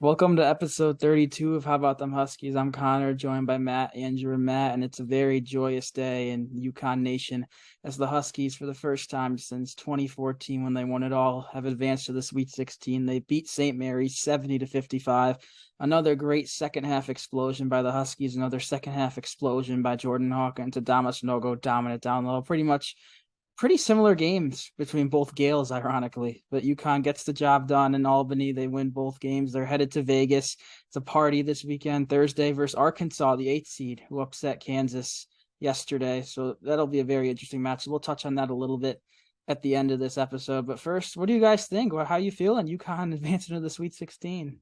Welcome to episode 32 of How About Them Huskies. I'm Connor, joined by Matt, Andrew, and Matt, and it's a very joyous day in UConn Nation as the Huskies, for the first time since 2014 when they won it all, have advanced to the Sweet 16. They beat St. Mary's 70-55. Another great second half explosion by the Huskies, another second half explosion by Jordan Hawkins, Adama Snogo dominant down low. Pretty similar games between both Gales, ironically. But UConn gets the job done in Albany. They win both games. They're headed to Vegas. It's a party this weekend, Thursday versus Arkansas, the 8th seed, who upset Kansas yesterday. So that'll be a very interesting match. We'll touch on that a little bit at the end of this episode. But first, what do you guys think? How you feeling? UConn advancing to the Sweet 16.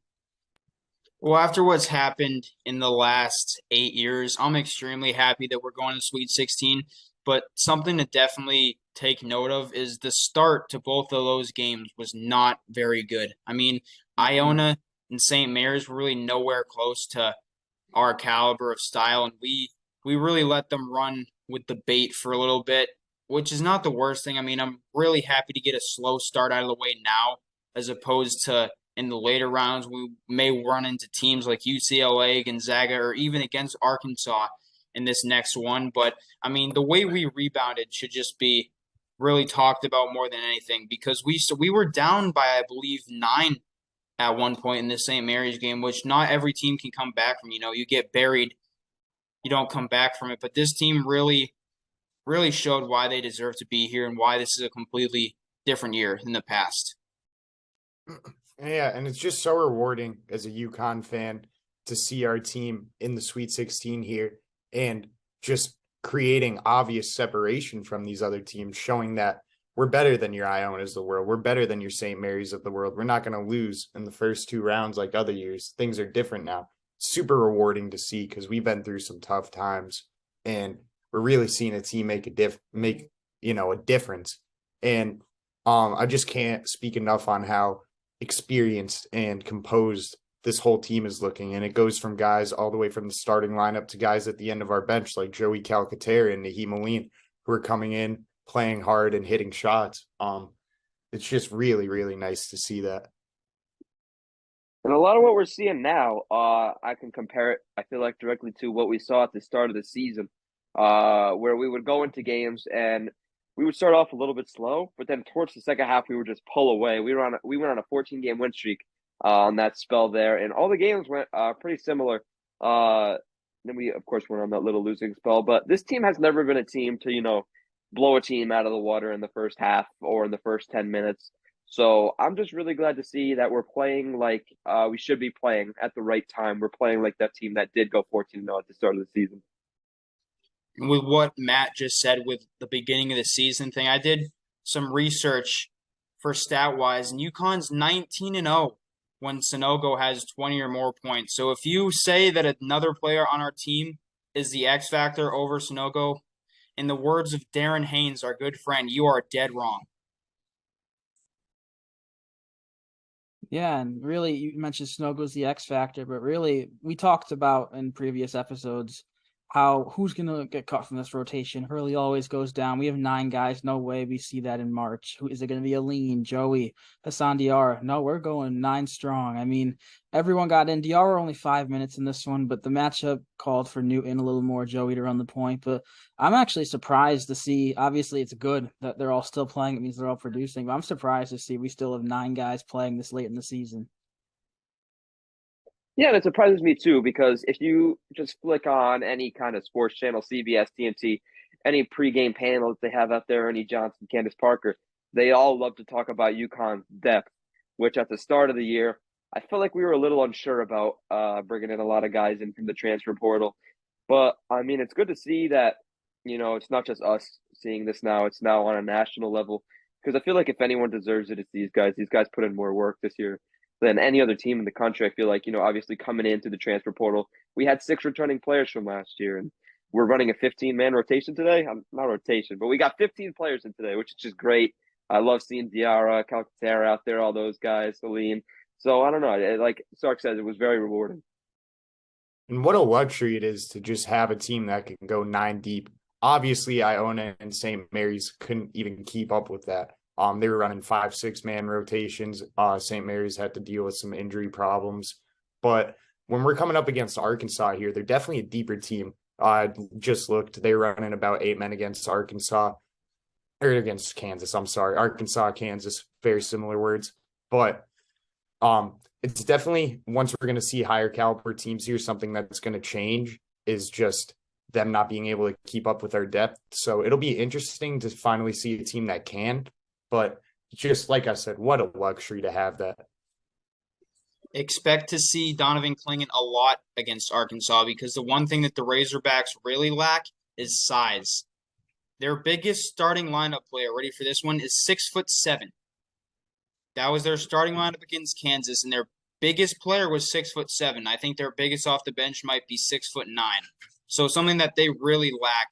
Well, after what's happened in the last 8 years, I'm extremely happy that we're going to Sweet 16. But something to definitely take note of is the start to both of those games was not very good. I mean, Iona and St. Mary's were really nowhere close to our caliber of style, and we really let them run with the bait for a little bit, which is not the worst thing. I mean, I'm really happy to get a slow start out of the way now, as opposed to in the later rounds we may run into teams like UCLA, Gonzaga, or even against Arkansas in this next one. But I mean, the way we rebounded should just be really talked about more than anything, because we were down by, I believe, 9 at one point in the St. Mary's game, which not every team can come back from. You get buried, you don't come back from it. But this team really showed why they deserve to be here and why this is a completely different year than the past. Yeah, and it's just so rewarding as a UConn fan to see our team in the Sweet 16 here and just creating obvious separation from these other teams, showing that we're better than your Ionas of the world. We're better than your St. Mary's of the world. We're not going to lose in the first two rounds like other years. Things are different now. Super rewarding to see because we've been through some tough times, and we're really seeing a team make a difference. And I just can't speak enough on how experienced and composed this whole team is looking. And it goes from guys all the way from the starting lineup to guys at the end of our bench like Joey Calcaterra and Naheem Aline, who are coming in, playing hard and hitting shots. It's just really, really nice to see that. And a lot of what we're seeing now, I can compare it, I feel like, directly to what we saw at the start of the season, where we would go into games and we would start off a little bit slow, but then towards the second half, we would just pull away. We went on a 14-game win streak on that spell there, and all the games went pretty similar. Then we, of course, went on that little losing spell. But this team has never been a team to, blow a team out of the water in the first half or in the first 10 minutes. So I'm just really glad to see that we're playing like we should be playing at the right time. We're playing like that team that did go 14-0 at the start of the season. With what Matt just said with the beginning of the season thing, I did some research for stat-wise, and UConn's 19-0 when Sonogo has 20 or more points. So if you say that another player on our team is the X factor over Sonogo, in the words of Darren Haynes, our good friend, you are dead wrong. Yeah, and really, you mentioned Snogo's the X factor, but really, we talked about in previous episodes who's going to get cut from this rotation. Hurley always goes down. We have 9 guys. No way we see that in March. Who is it going to be? Aline, Joey, Hassan Diarra? No, we're going 9 strong. I mean, everyone got in. Diarra only 5 minutes in this one, but the matchup called for Newton a little more, Joey to run the point. But I'm actually surprised to see. Obviously, it's good that they're all still playing. It means they're all producing. But I'm surprised to see we still have 9 guys playing this late in the season. Yeah, and it surprises me too, because if you just flick on any kind of sports channel, CBS, TNT, any pregame panel that they have out there, any Johnson, Candace Parker, they all love to talk about UConn's depth, which at the start of the year, I felt like we were a little unsure about bringing in a lot of guys in from the transfer portal. But, I mean, it's good to see that, it's not just us seeing this now. It's now on a national level, because I feel like if anyone deserves it, it's these guys. These guys put in more work this year than any other team in the country. I feel like, obviously coming into the transfer portal, we had 6 returning players from last year, and we're running a 15-man rotation today. Not rotation, but we got 15 players in today, which is just great. I love seeing Diarra, Calcaterra out there, all those guys, Celine. So I don't know. Like Sark says, it was very rewarding. And what a luxury it is to just have a team that can go 9 deep. Obviously, Iona and St. Mary's couldn't even keep up with that. They were running 5-6 man rotations. St. Mary's had to deal with some injury problems. But when we're coming up against Arkansas here, they're definitely a deeper team. I just looked, they run in about 8 men against Arkansas or against Kansas. I'm sorry, Arkansas, Kansas, very similar words. But it's definitely, once we're going to see higher caliber teams here, something that's going to change is just them not being able to keep up with our depth. So it'll be interesting to finally see a team that can. But just like I said, what a luxury to have that. Expect to see Donovan Clingan a lot against Arkansas because the one thing that the Razorbacks really lack is size. Their biggest starting lineup player, ready for this one, is 6'7". That was their starting lineup against Kansas, and their biggest player was 6'7". I think their biggest off the bench might be 6'9". So something that they really lack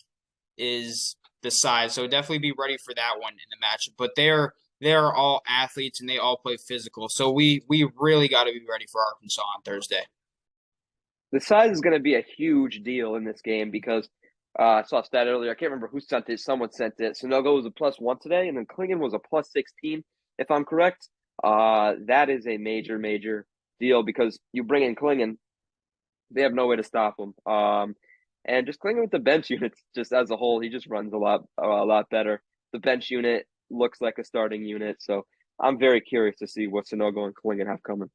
is the size. So definitely be ready for that one in the matchup. But they are all athletes and they all play physical. So we really got to be ready for Arkansas on Thursday. The size is going to be a huge deal in this game because I saw a stat earlier. I can't remember who sent it. Someone sent it. Sonogo was a +1 today, and then Clingan was a +16, if I'm correct. That is a major, major deal because you bring in Clingan, they have no way to stop him. And just Clingan with the bench units, just as a whole, he just runs a lot better. The bench unit looks like a starting unit, so I'm very curious to see what Sonogo and Clingan have coming.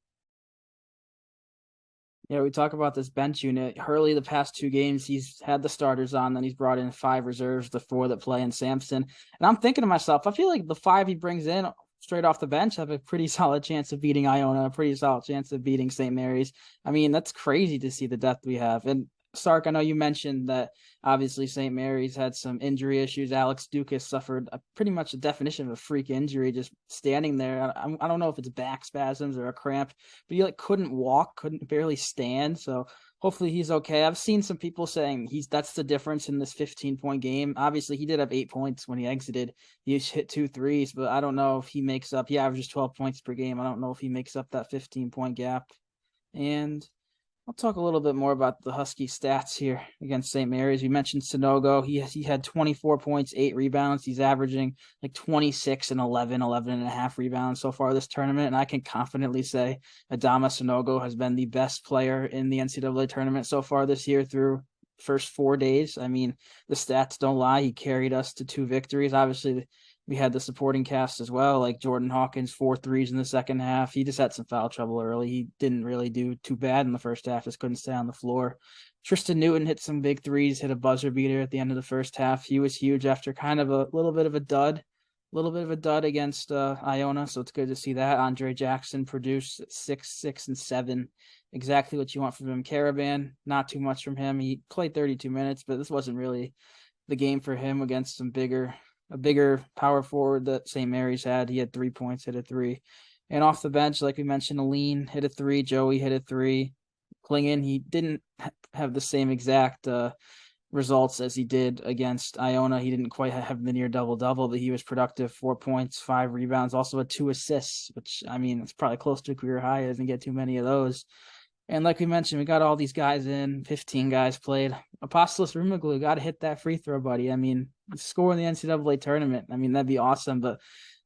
Yeah, we talk about this bench unit. Hurley, the past 2 games, he's had the starters on, then he's brought in 5 reserves, the 4 that play in Sampson. And I'm thinking to myself, I feel like the 5 he brings in straight off the bench have a pretty solid chance of beating Iona, a pretty solid chance of beating St. Mary's. I mean, that's crazy to see the depth we have. And Sark, I know you mentioned that obviously St. Mary's had some injury issues. Alex Dukas suffered pretty much the definition of a freak injury, just standing there. I don't know if it's back spasms or a cramp, but he couldn't walk, couldn't barely stand. So hopefully he's okay. I've seen some people saying that's the difference in this 15-point game. Obviously, he did have 8 points when he exited. He hit 2 threes, but I don't know if he makes up. He averages 12 points per game. I don't know if he makes up that 15-point gap. And I'll talk a little bit more about the Husky stats here against St. Mary's. We mentioned Sonogo. He had 24 points, 8 rebounds. He's averaging 26 and 11 and a half rebounds so far this tournament. And I can confidently say Adama Sonogo has been the best player in the NCAA tournament so far this year through first 4 days. I mean, the stats don't lie. He carried us to 2 victories. Obviously, we had the supporting cast as well, like Jordan Hawkins, 4 threes in the second half. He just had some foul trouble early. He didn't really do too bad in the first half, just couldn't stay on the floor. Tristan Newton hit some big threes, hit a buzzer beater at the end of the first half. He was huge after kind of a little bit of a dud against Iona, so it's good to see that. Andre Jackson produced 6, 6, and 7. Exactly what you want from him. Caravan, not too much from him. He played 32 minutes, but this wasn't really the game for him against a bigger power forward that St. Mary's had. He had 3 points, hit a 3. And off the bench, like we mentioned, Aline hit a 3. Joey hit a 3. Clingan, he didn't have the same exact results as he did against Iona. He didn't quite have the near double-double, but he was productive. 4 points, 5 rebounds, also had 2 assists, which, I mean, it's probably close to a career high. He doesn't get too many of those. And like we mentioned, we got all these guys in. 15 guys played. Apostolos Rumaglu got to hit that free throw, buddy. I mean, score in the NCAA tournament. I mean, that'd be awesome. But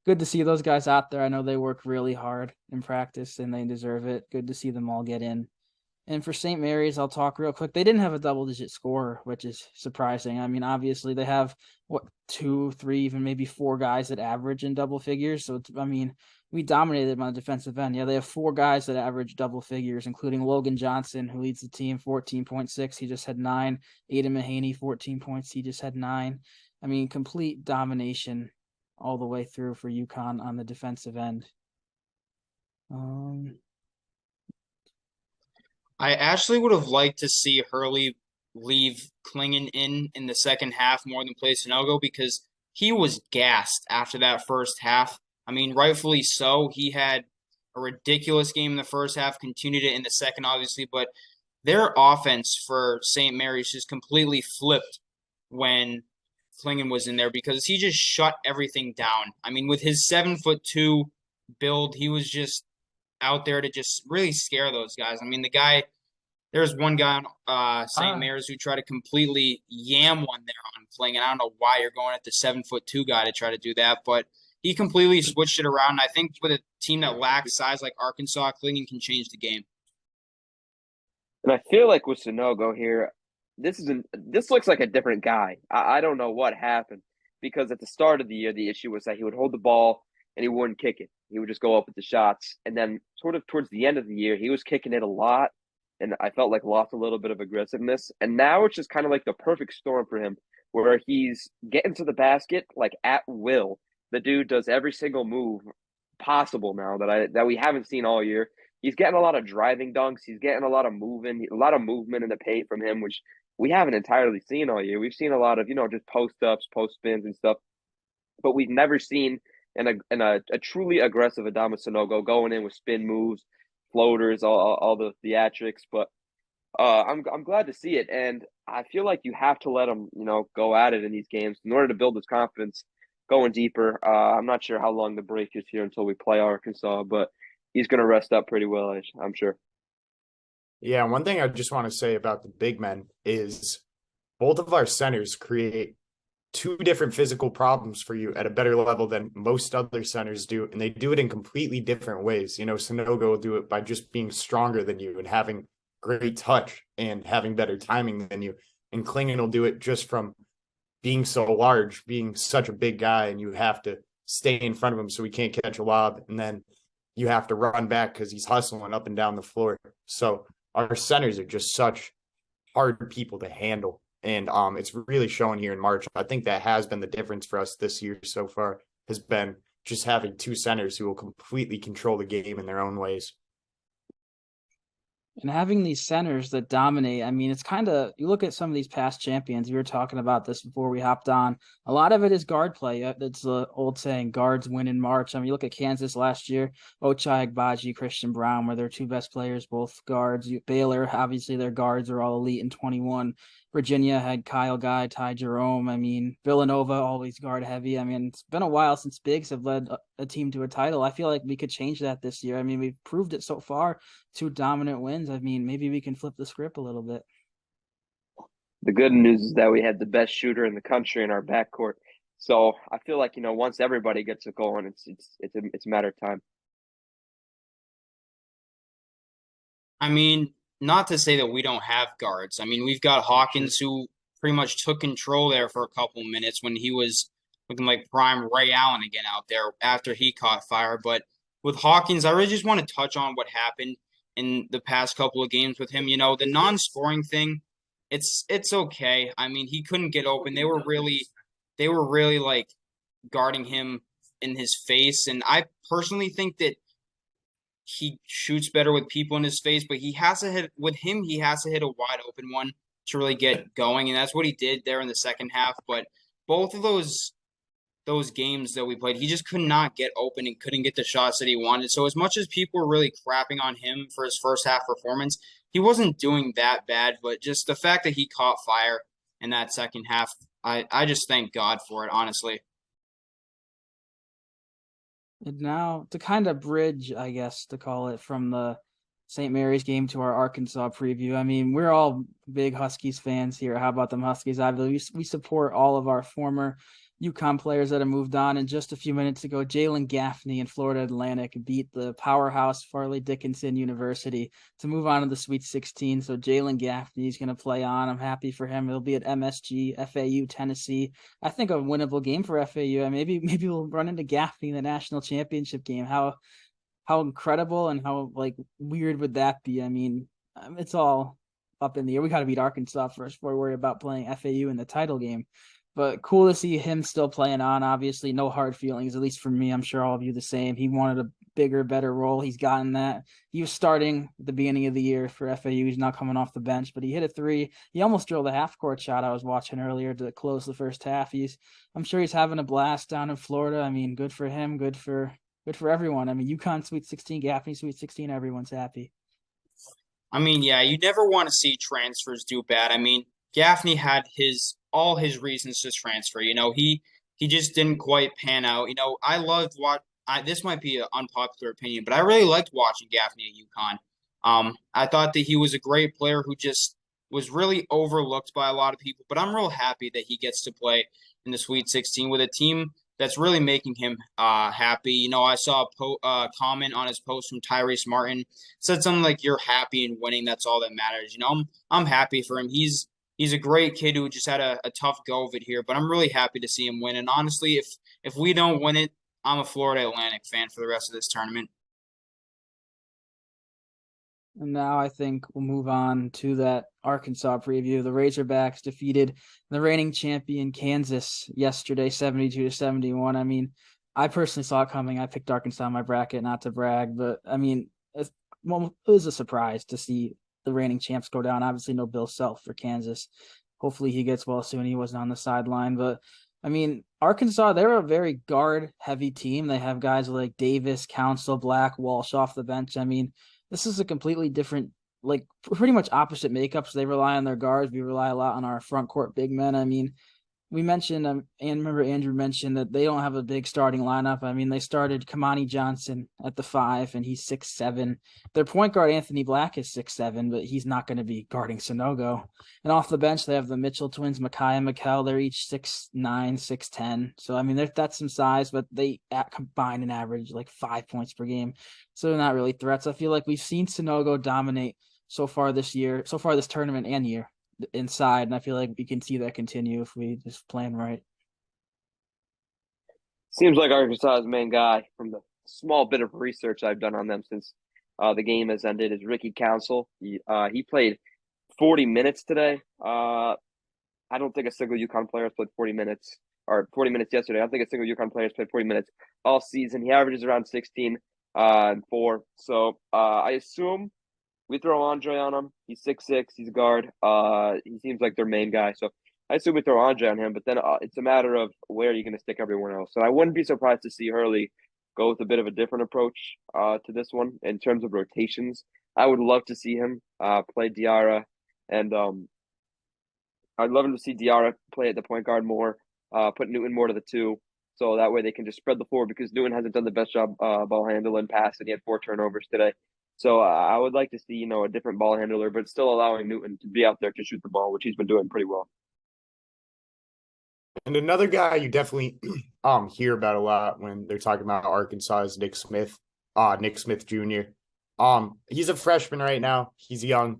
good to see those guys out there. I know they work really hard in practice, and they deserve it. Good to see them all get in. And for St. Mary's, I'll talk real quick. They didn't have a double-digit scorer, which is surprising. I mean, obviously, they have, 2, 3, even maybe 4 guys that average in double figures. So, we dominated them on the defensive end. Yeah, they have 4 guys that average double figures, including Logan Johnson, who leads the team, 14.6. He just had 9. Aiden Mahaney, 14 points. He just had 9. I mean, complete domination all the way through for UConn on the defensive end. I actually would have liked to see Hurley leave Clingan in the second half more than play Sonogo because he was gassed after that first half. I mean, rightfully so. He had a ridiculous game in the first half, continued it in the second, obviously, but their offense for St. Mary's just completely flipped when Clingan was in there because he just shut everything down. I mean, with his 7'2" build, he was just out there to just really scare those guys. I mean, there's one guy on St. Mary's who tried to completely yam one there on Clingan. I don't know why you're going at the 7'2" guy to try to do that, but he completely switched it around. I think with a team that lacks size like Arkansas, Clingan can change the game. And I feel like with Sonogo here, this looks like a different guy. I don't know what happened because at the start of the year, the issue was that he would hold the ball and he wouldn't kick it. He would just go up with the shots. And then sort of towards the end of the year, he was kicking it a lot. And I felt like lost a little bit of aggressiveness. And now it's just kind of like the perfect storm for him, where he's getting to the basket like at will. The dude does every single move possible now that we haven't seen all year. He's getting a lot of driving dunks. He's getting a lot of movement in the paint from him, which we haven't entirely seen all year. We've seen a lot of just post ups, post spins, and stuff, but we've never seen a truly aggressive Adama Sanogo going in with spin moves, floaters, all the theatrics. But I'm glad to see it, and I feel like you have to let him go at it in these games in order to build his confidence going deeper. I'm not sure how long the break is here until we play Arkansas, but he's going to rest up pretty well, I'm sure. Yeah, one thing I just want to say about the big men is both of our centers create two different physical problems for you at a better level than most other centers do, and they do it in completely different ways. Sonogo will do it by just being stronger than you and having great touch and having better timing than you, and Klingon will do it just from being so large, being such a big guy, and you have to stay in front of him so he can't catch a lob, and then you have to run back because he's hustling up and down the floor. So our centers are just such hard people to handle. And it's really showing here in March. I think that has been the difference for us this year so far, has been just having two centers who will completely control the game in their own ways. And having these centers that dominate, I mean, it's kind of, you look at some of these past champions, we were talking about this before we hopped on. A lot of it is guard play. It's the old saying, guards win in March. I mean, you look at Kansas last year, Ochai Agbaji, Christian Brown were their two best players, both guards. Baylor, obviously, their guards are all elite in 21. Virginia had Kyle Guy, Ty Jerome. I mean, Villanova always guard heavy. I mean, it's been a while since bigs have led a team to a title. I feel like we could change that this year. I mean, we've proved it so far. Two dominant wins. I mean, maybe we can flip the script a little bit. The good news is that we had the best shooter in the country in our backcourt. So I feel like once everybody gets it going, it's a matter of time. I mean, not to say that we don't have guards. I mean, we've got Hawkins who pretty much took control there for a couple minutes when he was looking like prime Ray Allen again out there after he caught fire. But with Hawkins, I really just want to touch on what happened in the past couple of games with him. The non-scoring thing, it's okay. I mean, he couldn't get open. They were really like guarding him in his face, and I personally think that he shoots better with people in his face, but he has to hit with him. He has to hit a wide open one to really get going, and that's what he did there in the second half. But both of those games that we played, he just could not get open and couldn't get the shots that he wanted. So as much as people were really crapping on him for his first half performance, he wasn't doing that bad. But just the fact that he caught fire in that second half, I just thank God for it, honestly. And now to kind of bridge, I guess, to call it from the St. Mary's game to our Arkansas preview. I mean, we're all big Huskies fans here. How about them Huskies? We support all of our former UConn players that have moved on. And just a few minutes ago, Jalen Gaffney in Florida Atlantic beat the powerhouse Farley Dickinson University to move on to the Sweet 16. So Jalen Gaffney is going to play on. I'm happy for him. It'll be at MSG, FAU, Tennessee. I think a winnable game for FAU. And maybe we'll run into Gaffney in the national championship game. How incredible and how like weird would that be? I mean, it's all up in the air. We got to beat Arkansas first before we worry about playing FAU in the title game. But cool to see him still playing on. Obviously, no hard feelings, at least for me. I'm sure all of you the same. He wanted a bigger, better role. He's gotten that. He was starting at the beginning of the year for FAU. He's not coming off the bench, but he hit a three. He almost drilled a half-court shot I was watching earlier to close the first half. I'm sure he's having a blast down in Florida. I mean, good for him. Good for everyone. I mean, UConn Sweet 16, Gaffney Sweet 16, everyone's happy. I mean, yeah, you never want to see transfers do bad. I mean, Gaffney had all his reasons to transfer. He just didn't quite pan out. I loved this might be an unpopular opinion, but I really liked watching Gaffney at UConn. I thought that he was a great player who just was really overlooked by a lot of people, but I'm real happy that he gets to play in the Sweet 16 with a team that's really making him happy. You know, I saw a comment on his post from Tyrese Martin, said something like, "You're happy and winning. That's all that matters." You know, I'm happy for him. He's a great kid who just had a tough go of it here, but I'm really happy to see him win. And honestly, if we don't win it, I'm a Florida Atlantic fan for the rest of this tournament. And now I think we'll move on to that Arkansas preview. The Razorbacks defeated the reigning champion Kansas yesterday, 72-71. I mean, I personally saw it coming. I picked Arkansas in my bracket, not to brag, but I mean, it was a surprise to see the reigning champs go down. Obviously, no Bill Self for Kansas. Hopefully, he gets well soon. He wasn't on the sideline, but I mean, Arkansas, they're a very guard heavy team. They have guys like Davis, Council, Black, Walsh off the bench. I mean, this is a completely different, like pretty much opposite makeups. They rely on their guards. We rely a lot on our front court big men. I mean, we mentioned, and remember Andrew mentioned that they don't have a big starting lineup. I mean, they started Kamani Johnson at the 5, and he's 6'7". Their point guard, Anthony Black, is 6'7", but he's not going to be guarding Sonogo. And off the bench, they have the Mitchell twins, Makai and Mikal. They're each 6'9", 6'10". So, I mean, that's some size, but they combine an average like 5 points per game. So they're not really threats. I feel like we've seen Sonogo dominate so far this tournament and year inside, and I feel like we can see that continue if we just plan right. Seems like Arkansas's main guy, from the small bit of research I've done on them since the game has ended, is Ricky Council. He played 40 minutes today. I don't think a single UConn player has played 40 minutes, or 40 minutes yesterday. I don't think a single UConn player has played 40 minutes all season. He averages around 16 and 4. So I assume we throw Andre on him. He's 6'6". He's a guard. He seems like their main guy. So I assume we throw Andre on him. But then it's a matter of where you're going to stick everyone else. So I wouldn't be surprised to see Hurley go with a bit of a different approach to this one in terms of rotations. I would love to see him play Diarra, and I'd love him to see Diarra play at the point guard more, put Newton more to the 2. So that way they can just spread the floor, because Newton hasn't done the best job ball handling pass, and he had 4 turnovers today. So I would like to see, a different ball handler, but still allowing Newton to be out there to shoot the ball, which he's been doing pretty well. And another guy you definitely hear about a lot when they're talking about Arkansas is Nick Smith Jr. He's a freshman right now. He's young.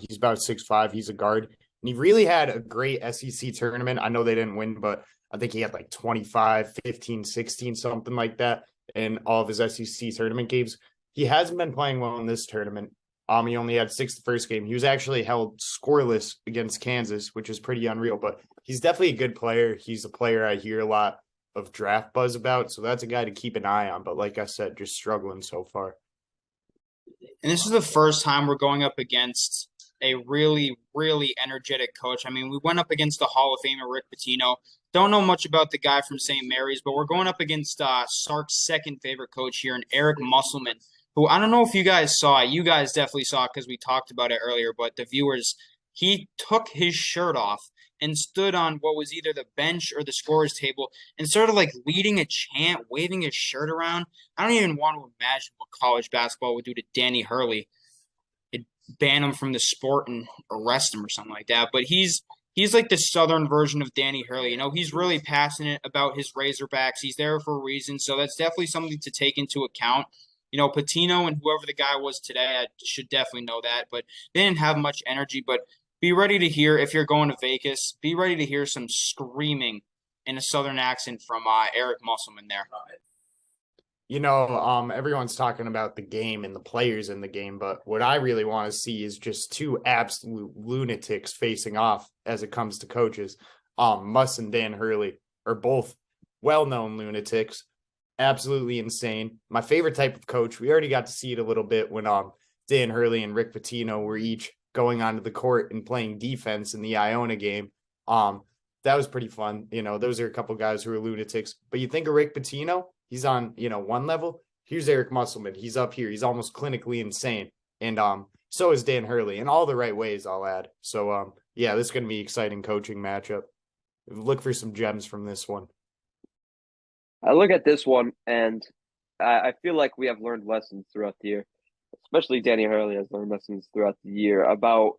He's about 6'5". He's a guard. And he really had a great SEC tournament. I know they didn't win, but I think he had like 25, 15, 16, something like that in all of his SEC tournament games. He hasn't been playing well in this tournament. He only had 6 the first game. He was actually held scoreless against Kansas, which is pretty unreal, but he's definitely a good player. He's a player I hear a lot of draft buzz about, so that's a guy to keep an eye on. But like I said, just struggling so far. And this is the first time we're going up against a really, really energetic coach. I mean, we went up against the Hall of Famer Rick Pitino. Don't know much about the guy from St. Mary's, but we're going up against Sark's second favorite coach here, and Eric Musselman, who I don't know if you guys saw it. You guys definitely saw it because we talked about it earlier, but the viewers, he took his shirt off and stood on what was either the bench or the scorer's table and started like leading a chant, waving his shirt around. I don't even want to imagine what college basketball would do to Danny Hurley. It'd ban him from the sport and arrest him or something like that. But he's like the Southern version of Danny Hurley. He's really passionate about his Razorbacks. He's there for a reason. So that's definitely something to take into account. Patino and whoever the guy was today, I should definitely know that. But they didn't have much energy. But be ready to hear, if you're going to Vegas, be ready to hear some screaming in a Southern accent from Eric Musselman there. Everyone's talking about the game and the players in the game, but what I really want to see is just 2 absolute lunatics facing off as it comes to coaches. Muss and Dan Hurley are both well-known lunatics, absolutely insane. My favorite type of coach, we already got to see it a little bit when Dan Hurley and Rick Pitino were each going onto the court and playing defense in the Iona game. That was pretty fun. Those are a couple guys who are lunatics. But you think of Rick Pitino, he's on, one level. Here's Eric Musselman. He's up here. He's almost clinically insane. And so is Dan Hurley, in all the right ways, I'll add. So, this is going to be an exciting coaching matchup. Look for some gems from this one. I look at this one, and I feel like we have learned lessons throughout the year, especially Danny Hurley has learned lessons throughout the year about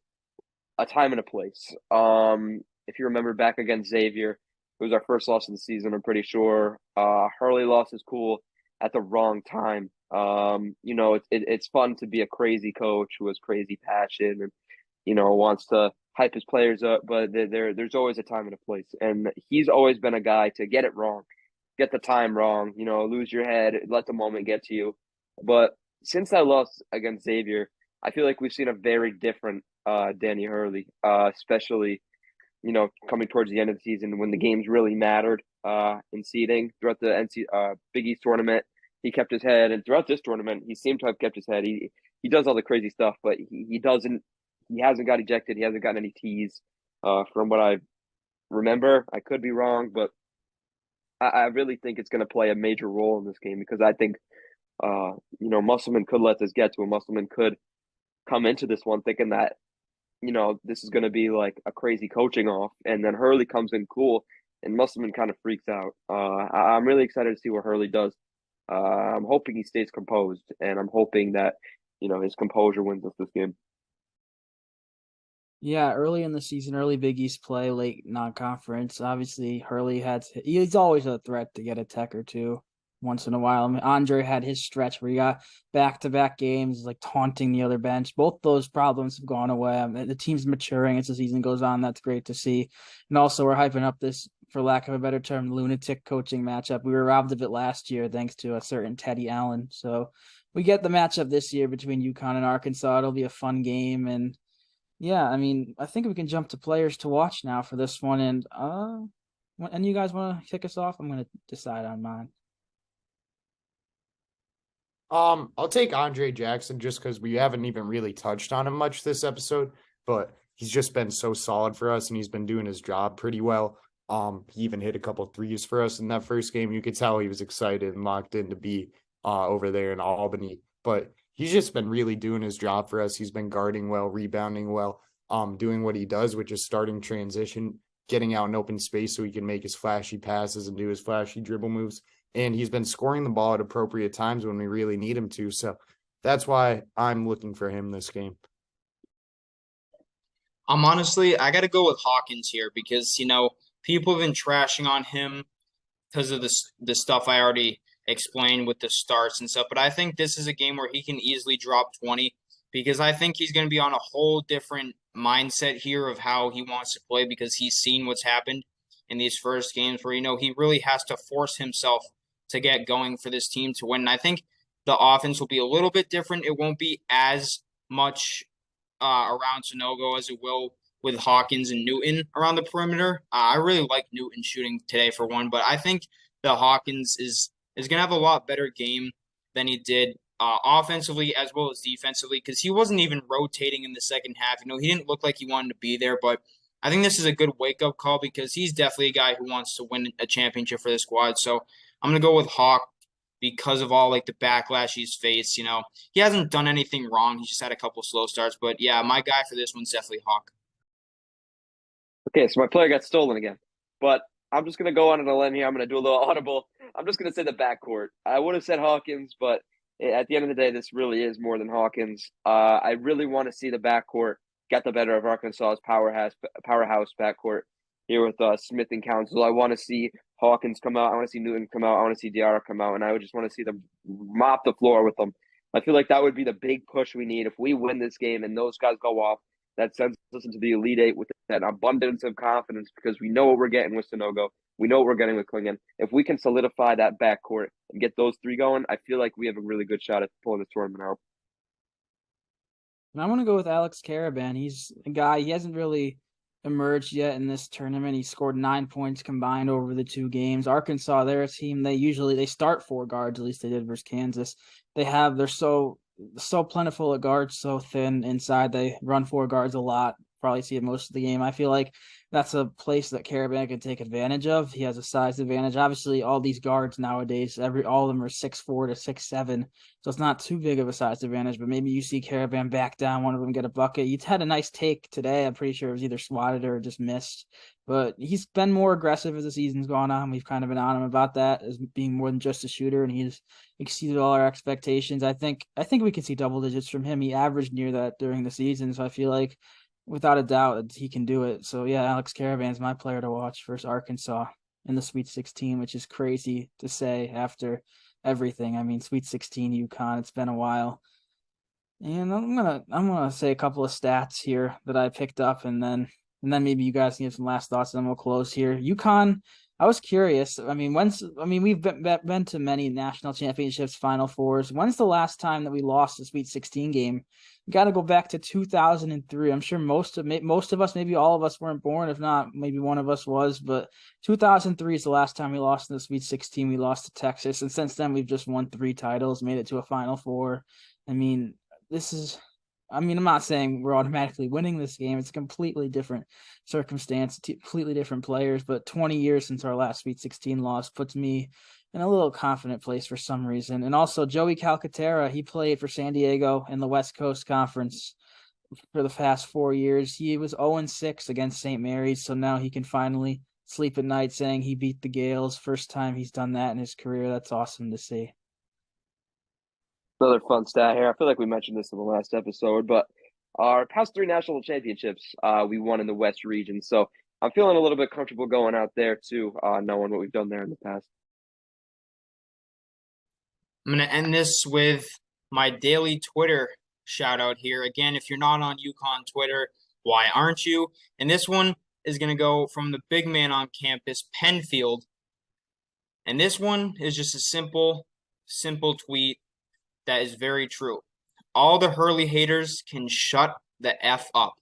a time and a place. If you remember back against Xavier, It was our first loss of the season, I'm pretty sure. Hurley lost his cool at the wrong time. It's fun to be a crazy coach who has crazy passion and wants to hype his players up, but there's always a time and a place. And he's always been a guy to get it wrong, get the time wrong, lose your head, let the moment get to you. But since that loss against Xavier, I feel like we've seen a very different Danny Hurley, especially coming towards the end of the season when the games really mattered in seeding throughout the Big East tournament. He kept his head, and throughout this tournament, he seemed to have kept his head. He does all the crazy stuff, but he doesn't. He hasn't got ejected. He hasn't gotten any tees, from what I remember. I could be wrong, but I really think it's going to play a major role in this game because I think, Musselman could let this get to him. Musselman could come into this one thinking that, this is going to be like a crazy coaching off, and then Hurley comes in cool, and Musselman kind of freaks out. I'm really excited to see what Hurley does. I'm hoping he stays composed, and I'm hoping that, his composure wins us this game. Yeah, early in the season, early Big East play, late non-conference. Obviously, Hurley he's always a threat to get a tech or two once in a while. I mean, Andre had his stretch where he got back-to-back games, like taunting the other bench. Both those problems have gone away. I mean, the team's maturing as the season goes on. That's great to see. And also, we're hyping up this, for lack of a better term, lunatic coaching matchup. We were robbed of it last year thanks to a certain Teddy Allen. So we get the matchup this year between UConn and Arkansas. It'll be a fun game, and yeah, I mean, I think we can jump to players to watch now for this one. And you guys want to kick us off? I'm gonna decide on mine. I'll take Andre Jackson just because we haven't even really touched on him much this episode, but he's just been so solid for us and he's been doing his job pretty well. He even hit a couple threes for us in that first game. You could tell he was excited and locked in to be over there in Albany. But he's just been really doing his job for us. He's been guarding well, rebounding well, doing what he does, which is starting transition, getting out in open space so he can make his flashy passes and do his flashy dribble moves. And he's been scoring the ball at appropriate times when we really need him to. So that's why I'm looking for him this game. I got to go with Hawkins here because, people have been trashing on him because of the stuff I already explained with the starts and stuff. But I think this is a game where he can easily drop 20 because I think he's going to be on a whole different mindset here of how he wants to play because he's seen what's happened in these first games where, he really has to force himself to get going for this team to win. And I think the offense will be a little bit different. It won't be as much around Sanogo as it will with Hawkins and Newton around the perimeter. I really like Newton shooting today for one, but I think the Hawkins is going to have a lot better game than he did offensively as well as defensively because he wasn't even rotating in the second half. He didn't look like he wanted to be there, but I think this is a good wake-up call because he's definitely a guy who wants to win a championship for the squad. So I'm going to go with Hawk because of all, the backlash he's faced. He hasn't done anything wrong. He's just had a couple slow starts. But, yeah, my guy for this one's definitely Hawk. Okay, so my player got stolen again. But I'm just going to go on a limb here. I'm going to do a little audible. I'm just going to say the backcourt. I would have said Hawkins, but at the end of the day, this really is more than Hawkins. I really want to see the backcourt get the better of Arkansas's powerhouse backcourt here with Smith and Council. I want to see Hawkins come out. I want to see Newton come out. I want to see Diarra come out, and I would just want to see them mop the floor with them. I feel like that would be the big push we need if we win this game and those guys go off. That sends us into the Elite Eight with that abundance of confidence because we know what we're getting with Sanogo. We know what we're getting with Klingon. If we can solidify that backcourt and get those three going, I feel like we have a really good shot at pulling this tournament out. And I want to go with Alex Caravan. He's a guy, he hasn't really emerged yet in this tournament. He scored 9 points combined over the two games. Arkansas, they're a team, they start four guards, at least they did versus Kansas. They're so plentiful at guards, so thin inside. They run four guards a lot. Probably see it most of the game. I feel like that's a place that Caravan can take advantage of. He has a size advantage. Obviously, all these guards nowadays, all of them are 6'4" to 6'7", so it's not too big of a size advantage. But maybe you see Caravan back down, one of them get a bucket. He had a nice take today. I'm pretty sure it was either swatted or just missed. But he's been more aggressive as the season's gone on. We've kind of been on him about that as being more than just a shooter, and he's exceeded all our expectations. I think we can see double digits from him. He averaged near that during the season, so I feel like without a doubt he can do it. So yeah, Alex Caravan's my player to watch versus Arkansas. in the Sweet 16, which is crazy to say after everything. I mean, Sweet 16 UConn, it's been a while. And I'm gonna say a couple of stats here that I picked up, and then maybe you guys can give some last thoughts, and then we'll close here. UConn, I was curious. I mean, we've been to many national championships, Final Fours. When's the last time that we lost a Sweet 16 game? You got to go back to 2003. I'm sure most of us, maybe all of us, weren't born. If not, maybe one of us was. But 2003 is the last time we lost in the Sweet 16. We lost to Texas, and since then we've just won 3 titles, made it to a Final Four. I mean, I'm not saying we're automatically winning this game. It's a completely different circumstance, completely different players. But 20 years since our last Sweet 16 loss puts me in a little confident place for some reason. And also, Joey Calcaterra, he played for San Diego in the West Coast Conference for the past 4 years. He was 0-6 against St. Mary's, so now he can finally sleep at night saying he beat the Gales. First time he's done that in his career. That's awesome to see. Another fun stat here. I feel like we mentioned this in the last episode, but our past 3 national championships, we won in the West region. So I'm feeling a little bit comfortable going out there too, knowing what we've done there in the past. I'm going to end this with my daily Twitter shout out here. Again, if you're not on UConn Twitter, why aren't you? And this one is going to go from the big man on campus, Penfield. And this one is just a simple tweet that is very true. All the Hurley haters can shut the F up.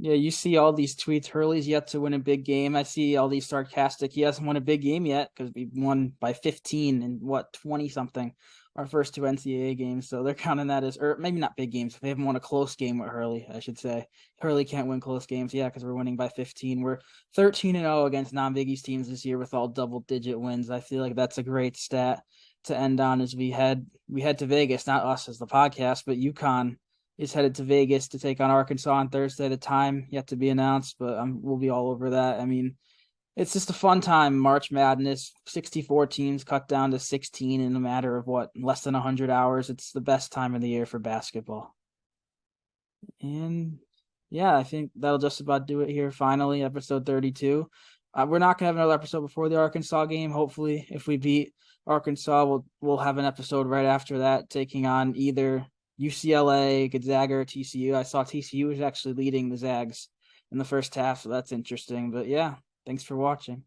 Yeah, you see all these tweets. Hurley's yet to win a big game. I see all these sarcastic. He hasn't won a big game yet because we won by 15 and 20-something, our first 2 NCAA games. So they're counting that as, or maybe not big games. They haven't won a close game with Hurley, I should say. Hurley can't win close games. Yeah, because we're winning by 15. We're 13-0 against non-Big East teams this year with all double-digit wins. I feel like that's a great stat to end on as we head to Vegas. Not us as the podcast, but UConn is headed to Vegas to take on Arkansas on Thursday. The time yet to be announced, but we'll be all over that. I mean, it's just a fun time. March Madness, 64 teams cut down to 16 in a matter of less than 100 hours. It's the best time of the year for basketball. And yeah, I think that'll just about do it here. Finally, episode 32. We're not gonna have another episode before the Arkansas game. Hopefully, if we beat Arkansas, we'll have an episode right after that, taking on either UCLA, Gonzaga, or TCU. I saw TCU was actually leading the Zags in the first half, so that's interesting. But yeah, thanks for watching.